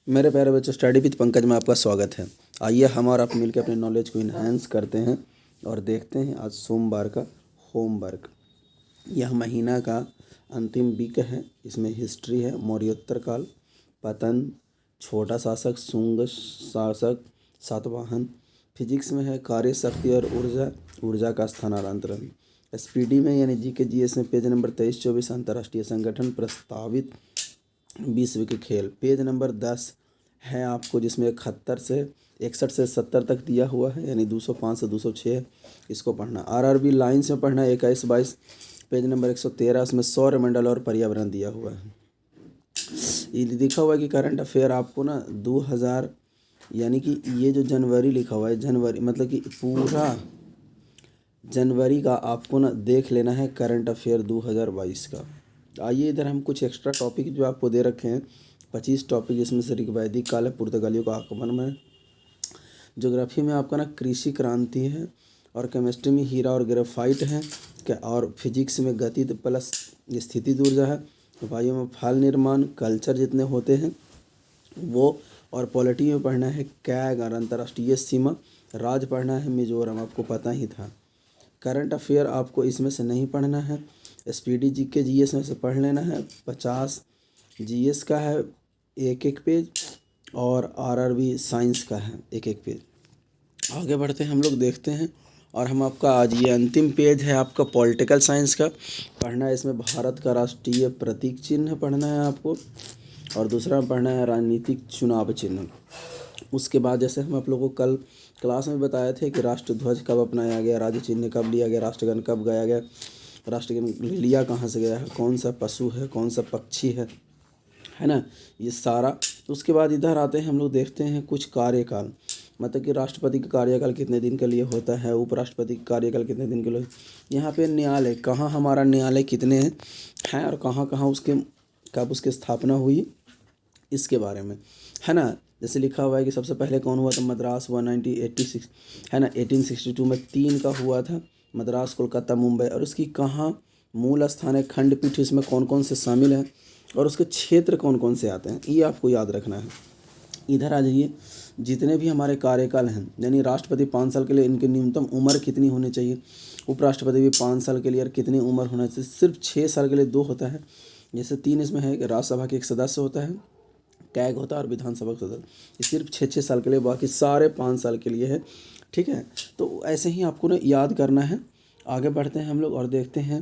मेरे प्यारे बच्चों, स्टडी विद पंकज में आपका स्वागत है। आइए हम और आप मिलकर अपने नॉलेज को इन्हांस करते हैं और देखते हैं आज सोमवार का होमवर्क। यह महीना का अंतिम वीक है। इसमें हिस्ट्री है, मौर्योत्तर काल, पतन, छोटा शासक, शुंग शासक, सातवाहन। फिजिक्स में है कार्य शक्ति और ऊर्जा, ऊर्जा का स्थानांतरण। एसपीडी में यानी जीके जीएस में पेज नंबर 23-24 अंतर्राष्ट्रीय संगठन प्रस्तावित विश्व के खेल। पेज नंबर 10 है आपको, जिसमें 61 से 70 तक दिया हुआ है, यानी 205 से 206 इसको पढ़ना। आरआरबी लाइन्स में पढ़ना है 21-22। पेज नंबर 113 उसमें सौरमंडल और पर्यावरण दिया हुआ है। ये लिखा हुआ है कि करंट अफेयर आपको ना 2000 यानी कि ये जो जनवरी लिखा हुआ है, जनवरी मतलब कि पूरा जनवरी का आपको ना देख लेना है करंट अफेयर 2022 का। आइए इधर हम कुछ एक्स्ट्रा टॉपिक जो आपको दे रखे हैं, 25 टॉपिक, जिसमें से ऋग वैदिक काल है, पुर्तगालियों का आगमन में। ज्योग्राफी में आपका ना कृषि क्रांति है, और केमिस्ट्री में हीरा और ग्रेफाइट है, और फिजिक्स में गति प्लस स्थितिज ऊर्जा है। वायु में फल निर्माण, कल्चर जितने होते हैं वो, और पॉलिटी में पढ़ना है कैग और अंतर्राष्ट्रीय सीमा। राज पढ़ना है मिजोरम, आपको पता ही था। करंट अफेयर आपको इसमें से नहीं पढ़ना है। एसपीडी जीके जीएस में से पढ़ लेना है। 50 जीएस का है एक पेज, और आरआरबी साइंस का है एक पेज। आगे बढ़ते हैं हम लोग, देखते हैं। और हम आपका आज ये अंतिम पेज है आपका पॉलिटिकल साइंस का पढ़ना है। इसमें भारत का राष्ट्रीय प्रतीक चिन्ह पढ़ना है आपको, और दूसरा पढ़ना है राजनीतिक चुनाव चिन्ह। उसके बाद जैसे हम आप लोगों को कल क्लास में बताए थे कि राष्ट्रध्वज कब अपनाया गया, राज्य चिन्ह कब लिया गया, राष्ट्रगान कब गाया गया, राष्ट्रगान लिया कहाँ से गया है, कौन सा पशु है, कौन सा पक्षी है ना, ये सारा। उसके बाद इधर आते हैं हम लोग, देखते हैं कुछ कार्यकाल, मतलब कि राष्ट्रपति का कार्यकाल कितने दिन के लिए होता है, उपराष्ट्रपति का कार्यकाल कितने दिन के लिए। यहाँ पे न्यायालय कहाँ, हमारा न्यायालय कितने हैं और कहाँ कहाँ उसके कब उसकी स्थापना हुई, इसके बारे में है ना। जैसे लिखा हुआ है कि सबसे पहले कौन हुआ था, मद्रास 1986 है ना। 1862 में 3 का हुआ था, मद्रास, कोलकाता, मुंबई। और उसकी कहाँ मूल स्थान है, खंडपीठ, इसमें कौन कौन से शामिल हैं और उसके क्षेत्र कौन कौन से आते हैं, ये आपको याद रखना है। इधर आ जाइए, जितने भी हमारे कार्यकाल हैं, यानी राष्ट्रपति 5 साल के लिए, इनकी न्यूनतम उम्र कितनी होनी चाहिए। उपराष्ट्रपति भी 5 साल के लिए, और कितनी उम्र होना चाहिए। सिर्फ 6 साल के लिए 2 होता है, जैसे 3 इसमें है कि राज्यसभा के 1 सदस्य होता है, कैग होता है, और विधानसभा का सदस्य। ये सिर्फ 6 साल के लिए, बाकी सारे 5 साल के लिए है, ठीक है। तो ऐसे ही आपको ना याद करना है। आगे बढ़ते हैं हम लोग और देखते हैं,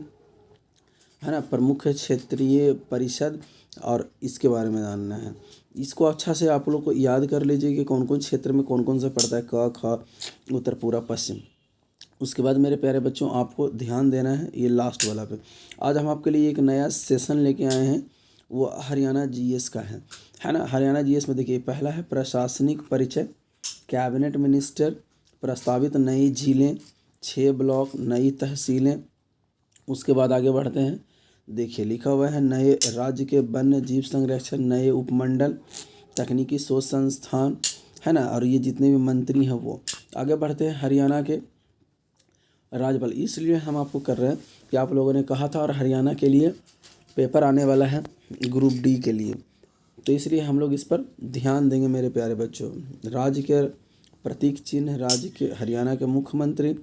है ना, प्रमुख क्षेत्रीय परिषद, और इसके बारे में जानना है। इसको अच्छा से आप लोग को याद कर लीजिए कि कौन कौन क्षेत्र में कौन कौन सा पड़ता है, क ख, उत्तर, पूर्व, पश्चिम। उसके बाद मेरे प्यारे बच्चों, आपको ध्यान देना है ये लास्ट वाला पे। आज हम आपके लिए एक नया सेशन लेके आए हैं, वो हरियाणा जीएस का है ना। हरियाणा जीएस में देखिए, पहला है प्रशासनिक परिचय, कैबिनेट मिनिस्टर, प्रस्तावित नई झीलें, 6 ब्लॉक, नई तहसीलें। उसके बाद आगे बढ़ते हैं, देखिए लिखा हुआ है नए राज्य के वन्य जीव संरक्षण, नए उपमंडल, तकनीकी शोध संस्थान, है ना। और ये जितने भी मंत्री हैं वो। आगे बढ़ते हैं, हरियाणा के राज्यपाल। इसलिए हम आपको कर रहे हैं कि आप लोगों ने कहा था, और हरियाणा के लिए पेपर आने वाला है ग्रुप डी के लिए, तो इसलिए हम लोग इस पर ध्यान देंगे मेरे प्यारे बच्चों। राज्य के प्रतीक चिन्ह, राज्य के, हरियाणा के मुख्यमंत्री,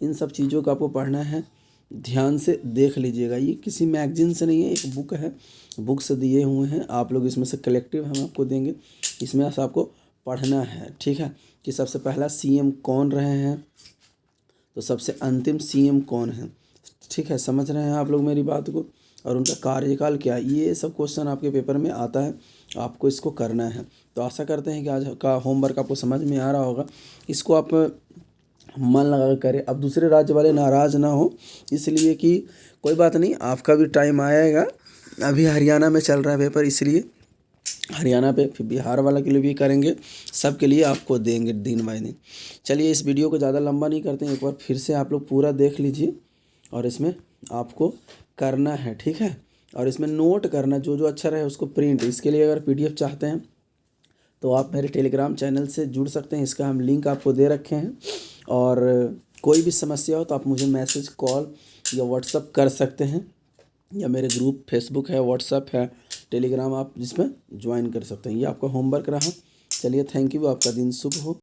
इन सब चीज़ों का आपको पढ़ना है। ध्यान से देख लीजिएगा, ये किसी मैगजीन से नहीं है, एक बुक है, बुक से दिए हुए हैं आप लोग। इसमें से कलेक्टिव हम आपको देंगे, इसमें से आपको पढ़ना है, ठीक है। कि सबसे पहला सीएम कौन रहे हैं, तो सबसे अंतिम सीएम कौन है, ठीक है। समझ रहे हैं आप लोग मेरी बात को, और उनका कार्यकाल क्या है, ये सब क्वेश्चन आपके पेपर में आता है, आपको इसको करना है। तो आशा करते हैं कि आज का होमवर्क आपको समझ में आ रहा होगा। इसको आप मन लगा कर करें। अब दूसरे राज्य वाले नाराज़ ना हो, इसलिए कि कोई बात नहीं, आपका भी टाइम आएगा। अभी हरियाणा में चल रहा है पेपर, इसलिए हरियाणा पे, फिर बिहार वाला के लिए भी करेंगे, सब के लिए आपको देंगे दिन बाय दिन। चलिए इस वीडियो को ज़्यादा लंबा नहीं करते हैं, एक बार फिर से आप लोग पूरा देख लीजिए, और इसमें आपको करना है, ठीक है। और इसमें नोट करना, जो जो अच्छा रहे उसको प्रिंट। इसके लिए अगर पीडीएफ चाहते हैं तो आप मेरे टेलीग्राम चैनल से जुड़ सकते हैं, इसका हम लिंक आपको दे रखे हैं। और कोई भी समस्या हो तो आप मुझे मैसेज, कॉल या व्हाट्सअप कर सकते हैं, या मेरे ग्रुप फेसबुक है, व्हाट्सअप है, टेलीग्राम आप जिसमें ज्वाइन कर सकते हैं। ये आपका होमवर्क रहा। चलिए, थैंक यू, आपका दिन शुभ हो।